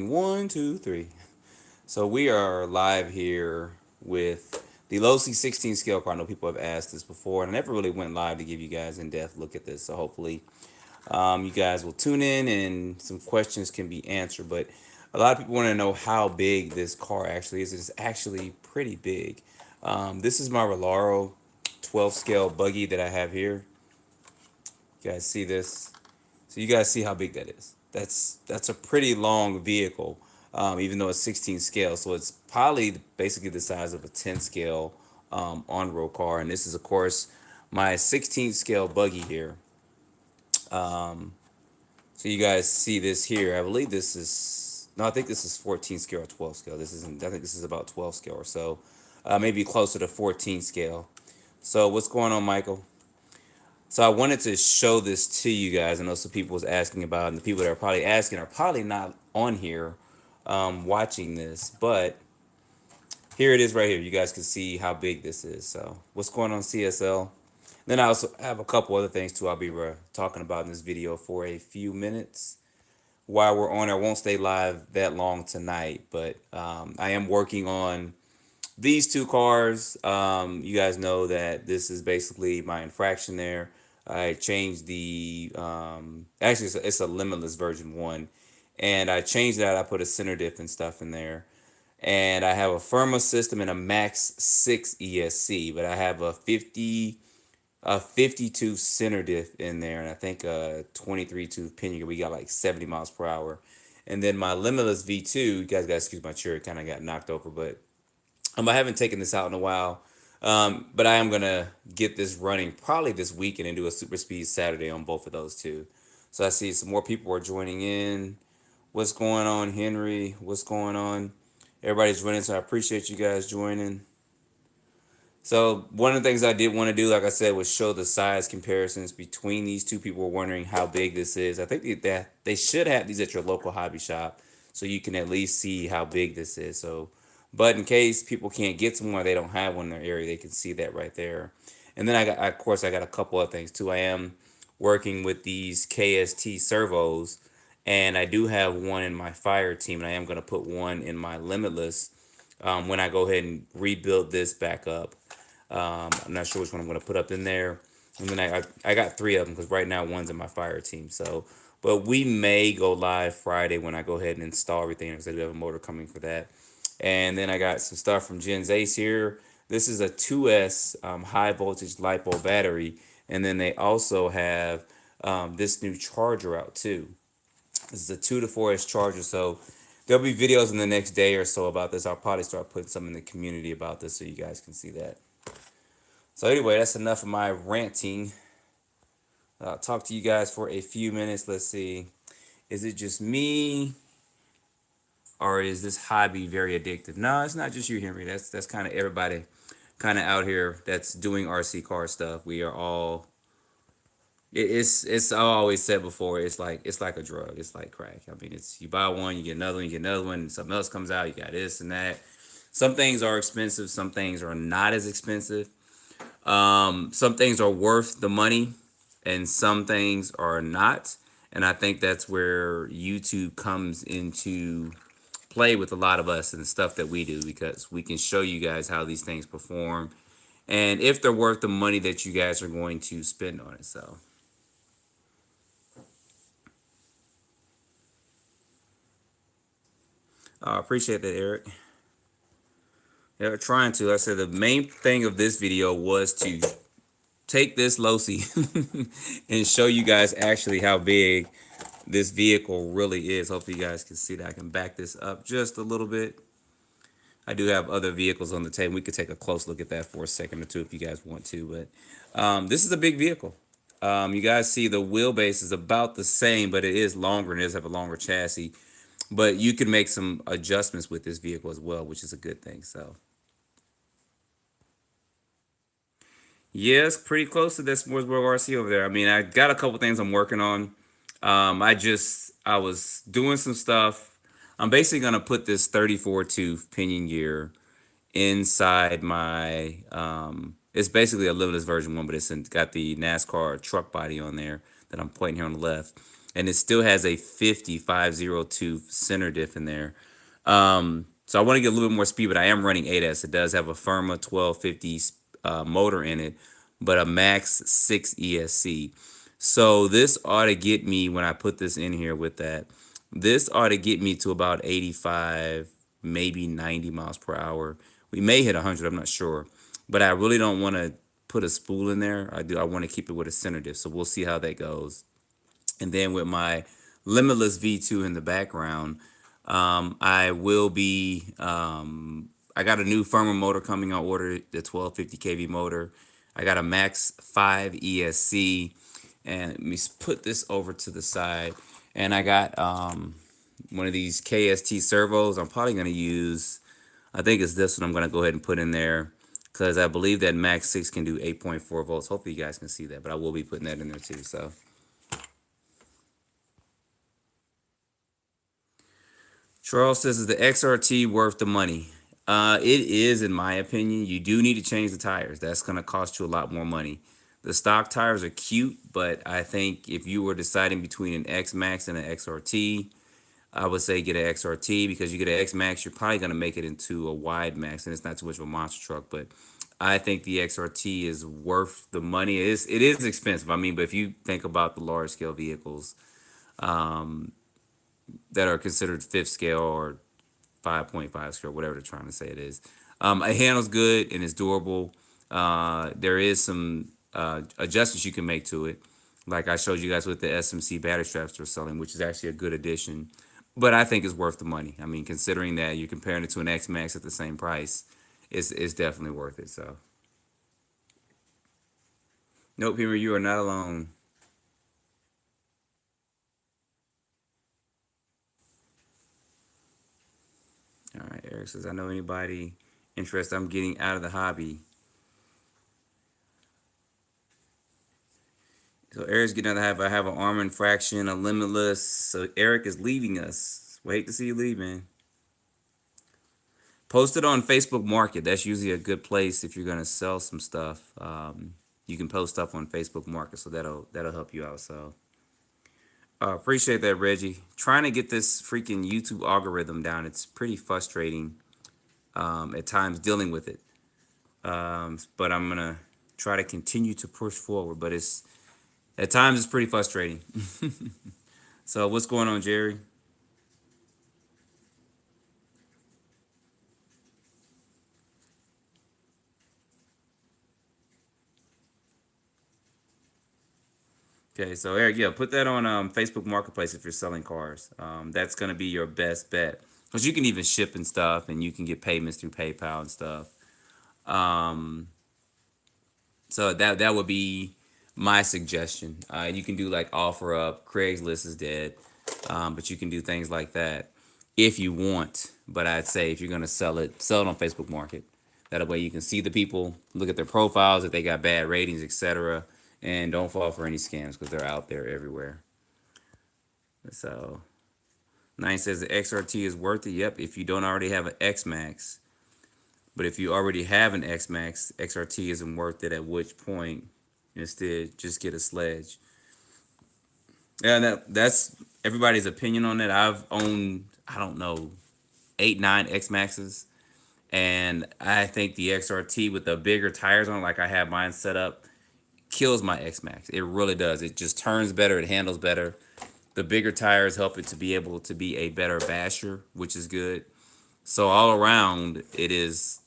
One, two, three. So we are live here with the Losi 16 scale car. I know people have asked this before, and I never really went live to give you guys in-depth look at this. So hopefully, you guys will tune in and some questions can be answered. But a lot of people want to know how big this car actually is. It's actually pretty big. This is my Rolaro 12 scale buggy that I have here. You guys see this? So you guys see how big that is. That's a pretty long vehicle, even though it's 16 scale. So it's probably basically the size of a 10 scale on-road car. And this is of course my 16 scale buggy here. So you guys see this here. I believe this is no, I think this is 14 scale or 12 scale. This isn't. I think this is about 12 scale or so, maybe closer to 14 scale. So what's going on, Michael? So I wanted to show this to you guys. I know some people was asking about it, and the people that are probably asking are probably not on here watching this, but here it is right here. You guys can see how big this is. So what's going on, CSL? Then I also have a couple other things too I'll be talking about in this video for a few minutes. While we're on, I won't stay live that long tonight, but I am working on these two cars. You guys know that this is basically my infraction there. I changed the actually it's a limitless version 1, and I changed that. I put a center diff and stuff in there, and I have a firma system and a max 6 ESC, but I have a 52 center diff in there, and I think a 23 tooth pinion. We got like 70 miles per hour, and then my limitless V2. You guys got to excuse my chair; it kind of got knocked over, but I haven't taken this out in a while, but I am gonna get this running probably this weekend and do a super speed Saturday on both of those two. So I see some more people are joining in. What's going on, Henry? What's going on? Everybody's joining, so I appreciate you guys joining. So one of the things I did want to do, like I said, was show the size comparisons between these two. People were wondering how big this is. I think that they should have these at your local hobby shop, so you can at least see how big this is. So, but in case people can't get to one or they don't have one in their area, they can see that right there. And then of course, I got a couple of things too. I am working with these KST servos, and I do have one in my fire team, and I am going to put one in my limitless when I go ahead and rebuild this back up. I'm not sure which one I'm going to put up in there. And then I got 3 of them because right now one's in my fire team. So, but we may go live Friday when I go ahead and install everything because I do have a motor coming for that. And then I got some stuff from Jen's Ace here. This is a 2S high voltage LiPo battery. And then they also have this new charger out too. This is a 2 to 4S charger. So there'll be videos in the next day or so about this. I'll probably start putting some in the community about this so you guys can see that. So anyway, that's enough of my ranting. I'll talk to you guys for a few minutes. Let's see. Is it just me? Or is this hobby very addictive? No, it's not just you, Henry. That's kind of everybody kind of out here that's doing RC car stuff. We are all it's I always said before, it's like a drug. It's like crack. I mean, it's you buy one, you get another one, you get another one, and something else comes out, you got this and that. Some things are expensive, some things are not as expensive. Some things are worth the money and some things are not. And I think that's where YouTube comes into play with a lot of us and the stuff that we do, because we can show you guys how these things perform and if they're worth the money that you guys are going to spend on it. So I appreciate that, Eric. Yeah, trying to. I said the main thing of this video was to take this Losi and show you guys actually how big this vehicle really is. Hopefully you guys can see that. I can back this up just a little bit. I do have other vehicles on the table. We could take a close look at that for a second or two if you guys want to. But this is a big vehicle. You guys see the wheelbase is about the same, but it is longer and it does have a longer chassis. But you can make some adjustments with this vehicle as well, which is a good thing. So yes, pretty close to this Mooresburg RC over there. I mean, I got a couple things I'm working on. I was doing some stuff. I'm basically gonna put this 34 tooth pinion gear inside my. It's basically a limitless version 1, but got the NASCAR truck body on there that I'm pointing here on the left. and it still has a 50502 center diff in there. So I want to get a little bit more speed, but I am running 8S. It does have a Firma 1250 motor in it, but a Max 6 ESC. So this ought to get me, when I put this in here with that, this ought to get me to about 85, maybe 90 miles per hour. We may hit 100, I'm not sure. But I really don't want to put a spool in there. I want to keep it with a center diff. So we'll see how that goes. And then with my Limitless V2 in the background, I will be, I got a new firmer motor coming on order, the 1250 kV motor. I got a Max 5 ESC. And let me put this over to the side. And I got one of these KST servos. I'm probably going to use, I think it's this one I'm going to go ahead and put in there, because I believe that Max 6 can do 8.4 volts. Hopefully you guys can see that, but I will be putting that in there too. So Charles says, is the XRT worth the money? It is, in my opinion. You do need to change the tires. That's going to cost you a lot more money. The stock tires are cute, but I think if you were deciding between an X-Maxx and an XRT, I would say get an XRT, because you get an X-Maxx, you're probably going to make it into a wide max, and it's not too much of a monster truck. But I think the XRT is worth the money. It is expensive. I mean, but if you think about the large scale vehicles that are considered fifth scale or 5.5 scale, whatever they're trying to say it is, it handles good and it's durable. There is some adjustments you can make to it, like I showed you guys with the SMC battery straps they're selling, which is actually a good addition. But I think it's worth the money. I mean, considering that you're comparing it to an X-Maxx at the same price, it's definitely worth it. So, nope, Peter, you are not alone. All right, Eric says, I know anybody interested. I'm getting out of the hobby. So Eric's getting out of the hobby. I have an armor infraction, a limitless. So Eric is leaving us. Wait to see you leave, man. Post it on Facebook Market. That's usually a good place if you're gonna sell some stuff. You can post stuff on Facebook Market, so that'll help you out. So appreciate that, Reggie. Trying to get this freaking YouTube algorithm down. It's pretty frustrating at times dealing with it. But I'm gonna try to continue to push forward. But it's at times it's pretty frustrating. So what's going on, Jerry? Okay, so Eric, yeah, put that on Facebook Marketplace if you're selling cars. That's gonna be your best bet, because you can even ship and stuff, and you can get payments through PayPal and stuff. Um, so that would be my suggestion. You can do like OfferUp. Craigslist is dead, but you can do things like that if you want. But I'd say if you're gonna sell it on Facebook Market. That way you can see the people, look at their profiles, if they got bad ratings, etc., and don't fall for any scams, because they're out there everywhere. So, Nine says the XRT is worth it. Yep, if you don't already have an X-Maxx. But if you already have an X-Maxx, XRT isn't worth it, at which point, instead, just get a sledge. Yeah, that's everybody's opinion on it. I've owned, I don't know, 8, 9 X-Maxxes. And I think the XRT with the bigger tires on, like I have mine set up, kills my X-Maxx. It really does. It just turns better. It handles better. The bigger tires help it to be able to be a better basher, which is good. So all around, it is,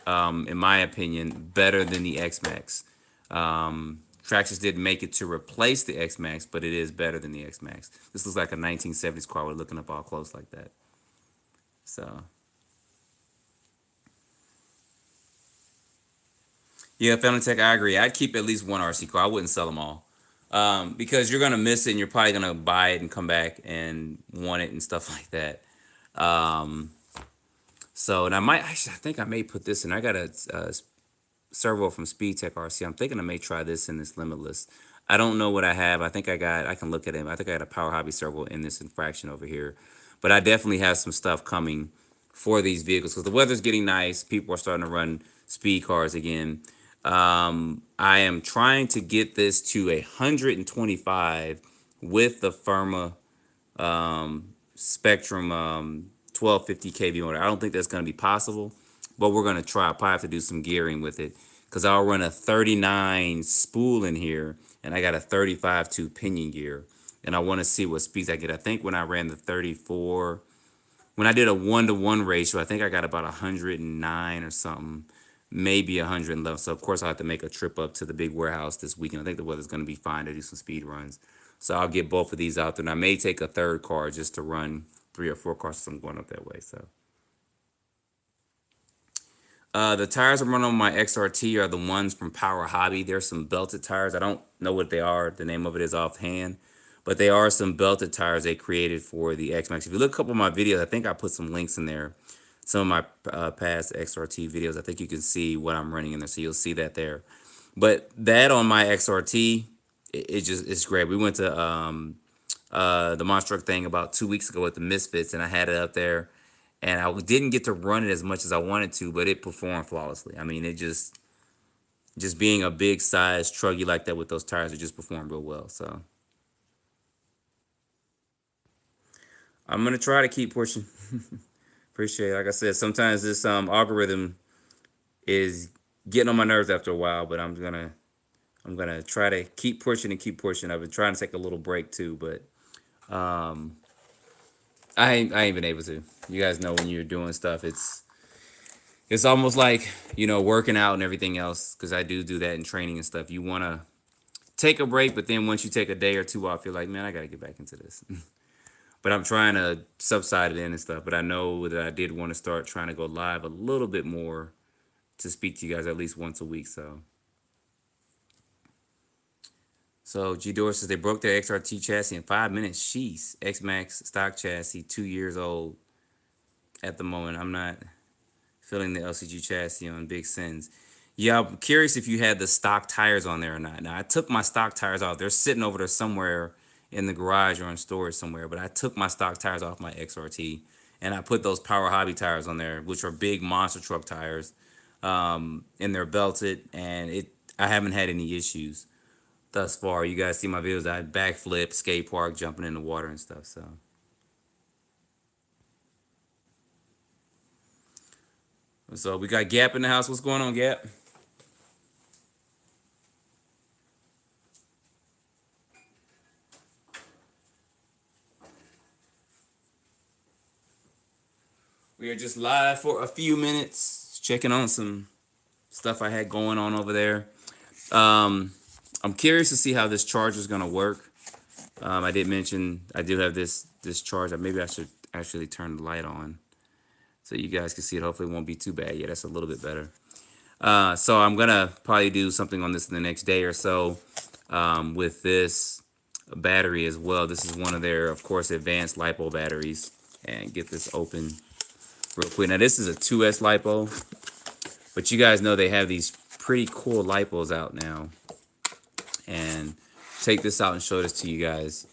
in my opinion, better than the X-Maxx. Traxxas didn't make it to replace the X-Maxx, but it is better than the X-Maxx. This looks like a 1970s car. We're looking up all close like that. So, yeah, Family Tech, I agree. I'd keep at least one RC car. I wouldn't sell them all. Because you're gonna miss it, and you're probably gonna buy it and come back and want it and stuff like that. Um, so, and I might actually, I think I may put this in. I got a servo from Speed Tech RC. I'm thinking I may try this in this Limitless. I don't know what I have. I can look at it. I think I got a Power Hobby servo in this infraction over here. But I definitely have some stuff coming for these vehicles, because the weather's getting nice. People are starting to run speed cars again. I am trying to get this to 125 with the Firma Spectrum 1250 kV motor. I don't think that's going to be possible, but we're going to try. I'll probably have to do some gearing with it because I'll run a 39 spool in here and I got a 35 pinion gear. And I want to see what speeds I get. I think when I ran the 34, when I did a 1-to-1 ratio, I think I got about 109 or something, maybe 111. So of course I'll have to make a trip up to the big warehouse this weekend. I think the weather's going to be fine to do some speed runs. So I'll get both of these out there. And I may take a third car just to run 3 or 4 cars. So I'm going up that way. So the tires I'm running on my XRT are the ones from Power Hobby. There's some belted tires. I don't know what they are. The name of it is offhand. But they are some belted tires they created for the X-Maxx. If you look a couple of my videos, I think I put some links in there. Some of my past XRT videos, I think you can see what I'm running in there. So you'll see that there. But that on my XRT, it's great. We went to the monster truck thing about 2 weeks ago with the Misfits, and I had it up there. And I didn't get to run it as much as I wanted to, but it performed flawlessly. I mean, it just being a big size truggy like that with those tires, it just performed real well. So I'm gonna try to keep pushing. Appreciate it. Like I said, sometimes this algorithm is getting on my nerves after a while, but I'm gonna try to keep pushing and keep pushing. I've been trying to take a little break too, but I ain't been able to. You guys know when you're doing stuff, it's almost like, you know, working out and everything else, because I do that in training and stuff. You want to take a break, but then once you take a day or two off, you're like, man, I got to get back into this. But I'm trying to subside it in and stuff. But I know that I did want to start trying to go live a little bit more to speak to you guys at least once a week. So G Door says they broke their XRT chassis in 5 minutes. Sheesh. X-Maxx stock chassis, 2 years old at the moment. I'm not feeling the LCG chassis on Big Sins. Yeah, I'm curious if you had the stock tires on there or not. Now, I took my stock tires off. They're sitting over there somewhere in the garage or in storage somewhere, but I took my stock tires off my XRT and I put those Power Hobby tires on there, which are big monster truck tires, and they're belted, and I haven't had any issues thus far. You guys see my videos. I backflip, skate park, jumping in the water and stuff. So we got Gap in the house. What's going on, Gap? We are just live for a few minutes, checking on some stuff I had going on over there. I'm curious to see how this charger is going to work. I did mention I do have this charger. Maybe I should actually turn the light on so you guys can see it. Hopefully it won't be too bad. Yeah, that's a little bit better. So I'm going to probably do something on this in the next day or so with this battery as well. This is one of their, of course, advanced LiPo batteries. And get this open real quick. Now, this is a 2S LiPo, but you guys know they have these pretty cool LiPos out now. And take this out and show this to you guys.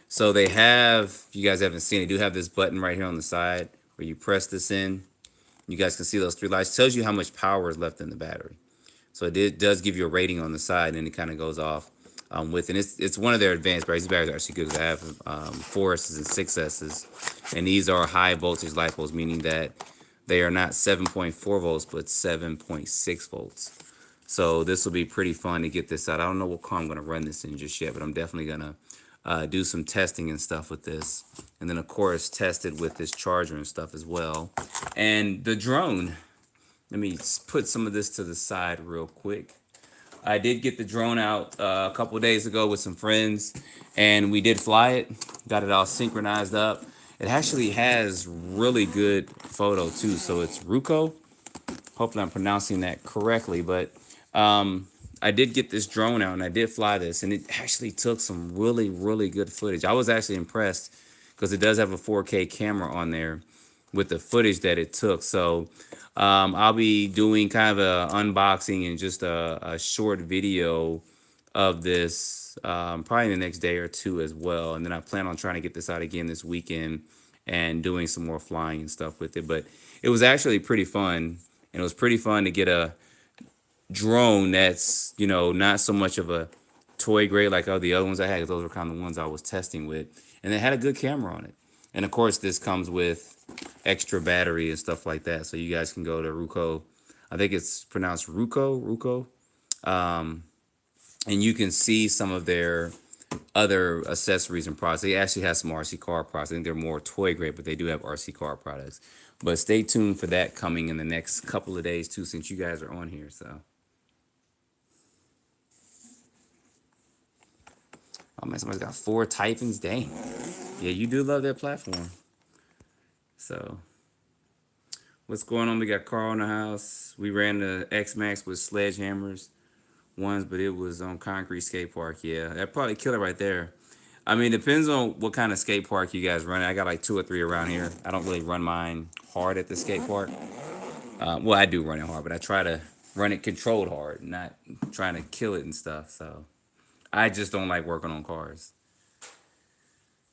So they have, if you guys haven't seen, they do have this button right here on the side where you press this in. You guys can see those 3 lights. Tells you how much power is left in the battery. So it does give you a rating on the side, and it kind of goes off with it. It's one of their advanced batteries. These batteries are actually good because I have 4S's and 6S's. And these are high voltage LiPos, meaning that they are not 7.4 volts, but 7.6 volts. So this will be pretty fun to get this out. I don't know what car I'm going to run this in just yet, but I'm definitely going to do some testing and stuff with this. And then, of course, test it with this charger and stuff as well. And the drone. Let me put some of this to the side real quick. I did get the drone out a couple of days ago with some friends, and we did fly it. Got it all synchronized up. It actually has really good photo, too. So it's Ruko. Hopefully I'm pronouncing that correctly, but I did get this drone out and I did fly this, and it actually took some really, really good footage. I was actually impressed because it does have a 4K camera on there with the footage that it took. So I'll be doing kind of an unboxing and just a short video of this probably in the next day or two as well. And then I plan on trying to get this out again this weekend and doing some more flying and stuff with it. But it was actually pretty fun. And it was pretty fun to get a drone that's, you know, not so much of a toy grade like all the other ones I had, 'cause those were kind of the ones I was testing with, and it had a good camera on it. And of course, this comes with extra battery and stuff like that, so you guys can go to Ruko. I think it's pronounced Ruko, um, and you can see some of their other accessories and products. They actually have some RC car products. I think they're more toy grade, but they do have RC car products. But stay tuned for that coming in the next couple of days too, since you guys are on here. So, oh man, somebody's got 4 Typhons. Dang, yeah, you do love that platform. So, what's going on? We got Carl in the house. We ran the X-Maxx with sledgehammers ones, but it was on concrete skate park. Yeah, that probably killed it right there. I mean, depends on what kind of skate park you guys run. I got like 2 or 3 around here. I don't really run mine hard at the skate park. Well, I do run it hard, but I try to run it controlled hard, not trying to kill it and stuff. So I just don't like working on cars.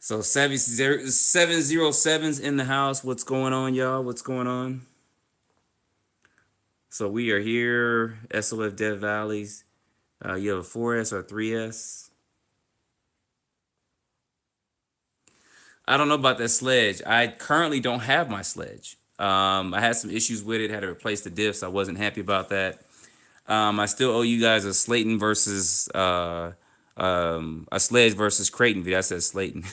So 707's in the house. What's going on, y'all? What's going on? So we are here, SOF Death Valleys. You have a 4S or 3S? I don't know about that sledge. I currently don't have my sledge. I had some issues with it. Had to replace the diffs. I wasn't happy about that. I still owe you guys a Slayton versus a sledge versus Creighton video. I said Slayton.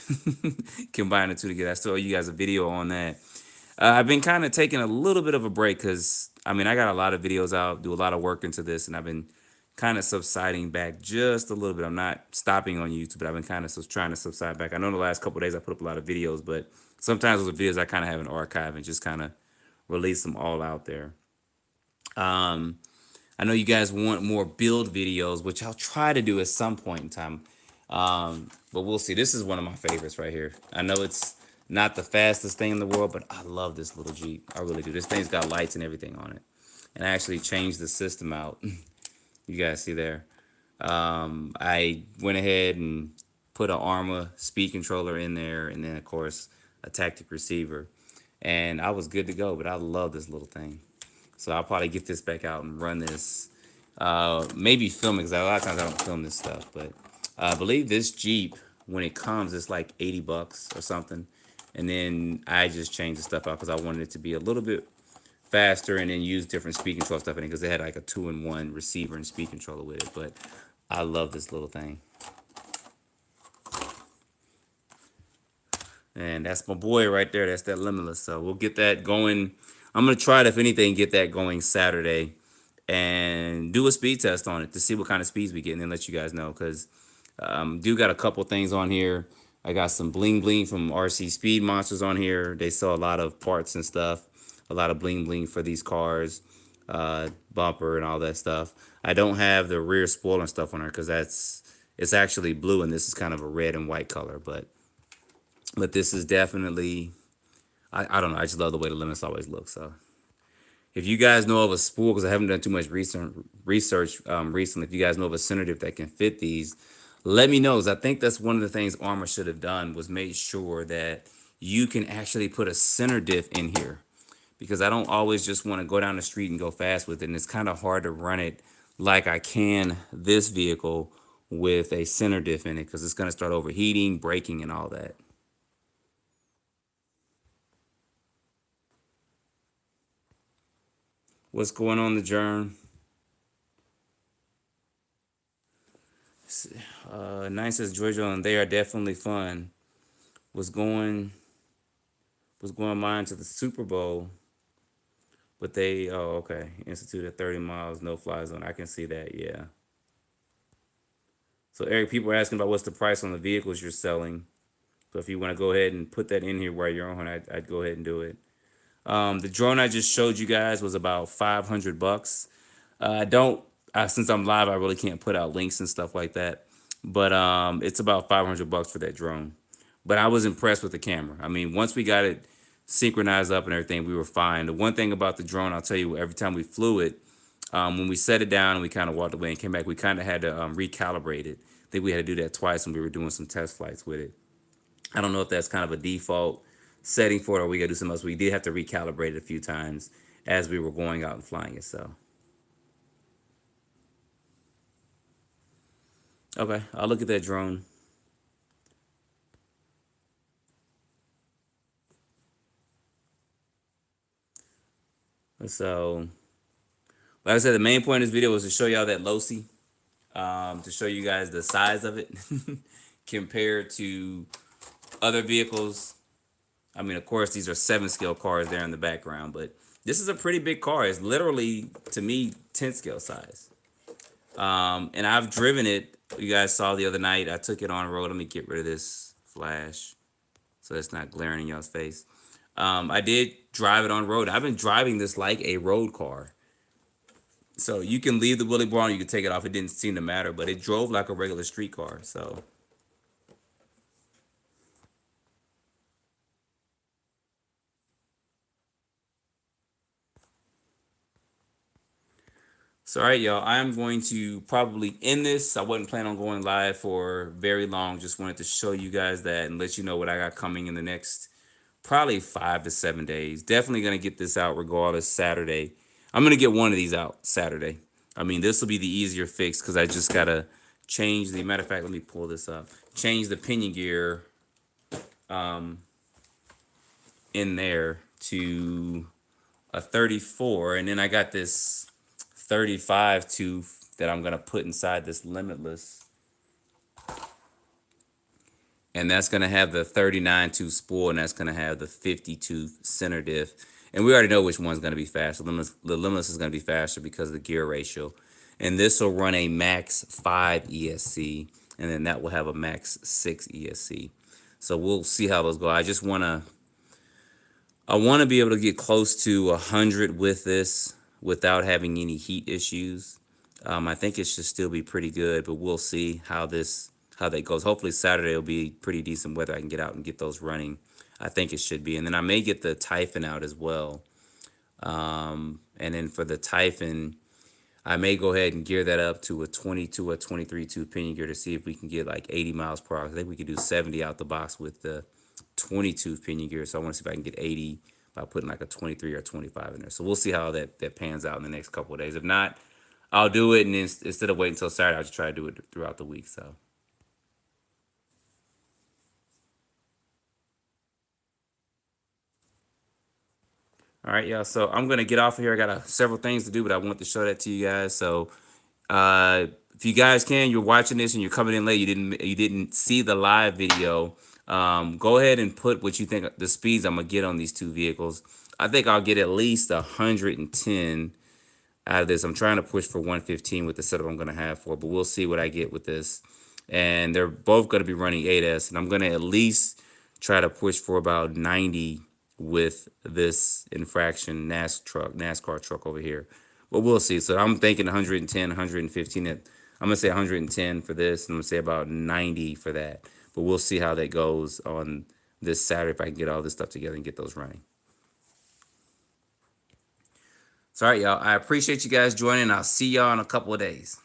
Combine the two together. I still owe you guys a video on that. I've been kind of taking a little bit of a break because I mean I got a lot of videos out, do a lot of work into this, and I've been kind of subsiding back just a little bit. I'm not stopping on YouTube, but I've been kind of trying to subside back. I know the last couple of days I put up a lot of videos, but sometimes those videos I kind of have an archive and just kind of release them all out there. I know you guys want more build videos, which I'll try to do at some point in time. But we'll see. This is one of my favorites right here. I know it's not the fastest thing in the world, but I love this little Jeep. I really do. This thing's got lights and everything on it. And I actually changed the system out. You guys see there. I went ahead and put an Arma speed controller in there, and then of course a tactic receiver, and I was good to go. But I love this little thing, so I'll probably get this back out and run this. Maybe film it, because a lot of times I don't film this stuff. But I believe this Jeep, when it comes, it's like 80 bucks or something, and then I just changed the stuff out because I wanted it to be a little bit faster, and then use different speed control stuff in it because they had like a 2-in-1 receiver and speed controller with it. But I love this little thing, and that's my boy right there. That's that Limitless. So we'll get that going. I'm gonna try to, if anything, get that going Saturday and do a speed test on it to see what kind of speeds we get, and then let you guys know. Because do got a couple things on here. I got some bling bling from RC Speed Monsters on here. They sell a lot of parts and stuff. A lot of bling bling for these cars, bumper and all that stuff. I don't have the rear spoiler and stuff on her because it's actually blue, and this is kind of a red and white color. But this is definitely, I don't know. I just love the way the Limits always look. So if you guys know of a spool, because I haven't done too much research recently, if you guys know of a center diff that can fit these, let me know. Because I think that's one of the things Arma should have done, was made sure that you can actually put a center diff in here. Because I don't always just want to go down the street and go fast with it. And it's kind of hard to run it like I can this vehicle with a center diff in it, because it's going to start overheating, braking, and all that. What's going on, the Germ? Nine says Georgia, and they are definitely fun. Was going mine to the Super Bowl. But they, oh, okay, instituted 30 miles, no fly zone. I can see that, yeah. So, Eric, people are asking about what's the price on the vehicles you're selling. So, if you want to go ahead and put that in here while you're on, I'd go ahead and do it. The drone I just showed you guys was about 500 bucks. Since I'm live, I really can't put out links and stuff like that. But it's about 500 bucks for that drone. But I was impressed with the camera. I mean, once we got it synchronized up and everything, we were fine. The one thing about the drone, I'll tell you, every time we flew it, when we set it down and we kind of walked away and came back, we kind of had to recalibrate it. I think we had to do that twice when we were doing some test flights with it. I don't know if that's kind of a default setting for it, or we got to do something else. We did have to recalibrate it a few times as we were going out and flying it. So Okay, I'll look at that drone. So, like I said, the main point of this video was to show y'all that Losi, to show you guys the size of it compared to other vehicles. I mean, of course, these are 7-scale cars there in the background, but this is a pretty big car. It's literally, to me, 10-scale size. And I've driven it. You guys saw the other night. I took it on the road. Let me get rid of this flash so it's not glaring in y'all's face. I did drive it on the road. I've been driving this like a road car. So you can leave the wheelie bar on, you can take it off. It didn't seem to matter, but it drove like a regular street car. So, all right, y'all, I'm going to probably end this. I wasn't planning on going live for very long. Just wanted to show you guys that and let you know what I got coming in the next probably 5 to 7 days. Definitely going to get this out regardless Saturday. I'm going to get one of these out Saturday. I mean, this will be the easier fix because I just got to change the, matter of fact, let me pull this up. Change the pinion gear in there to a 34. And then I got this 35 tooth that I'm going to put inside this Limitless. And that's going to have the 39 tooth spool, and that's going to have the 50 tooth center diff. And we already know which one's going to be faster. The Limitless is going to be faster because of the gear ratio. And this will run a max 5 ESC, and then that will have a max 6 ESC. So we'll see how those go. I want to be able to get close to 100 with this without having any heat issues. I think it should still be pretty good, but we'll see how that goes. Hopefully Saturday will be pretty decent weather. I can get out and get those running. I think it should be. And then I may get the Typhon out as well. And then for the Typhon, I may go ahead and gear that up to a 22 or 23 tooth pinion gear to see if we can get like 80 miles per hour. I think we could do 70 out the box with the 20 tooth pinion gear. So I want to see if I can get 80 by putting like a 23 or 25 in there. So we'll see how that pans out in the next couple of days. If not, I'll do it, and then instead of waiting until Saturday, I'll just try to do it throughout the week. So. All right, y'all. So I'm gonna get off of here. I got several things to do, but I want to show that to you guys. So, if you guys can, you're watching this and you're coming in late, you didn't see the live video. Go ahead and put what you think the speeds I'm gonna get on these two vehicles. I think I'll get at least 110 out of this. I'm trying to push for 115 with the setup I'm gonna have for, but we'll see what I get with this. And they're both gonna be running 8S, and I'm gonna at least try to push for about 90 with this infraction NASCAR truck over here. But we'll see. So I'm thinking 110, 115. I'm going to say 110 for this, and I'm going to say about 90 for that. But we'll see how that goes on this Saturday if I can get all this stuff together and get those running. So, all right, y'all. I appreciate you guys joining. I'll see y'all in a couple of days.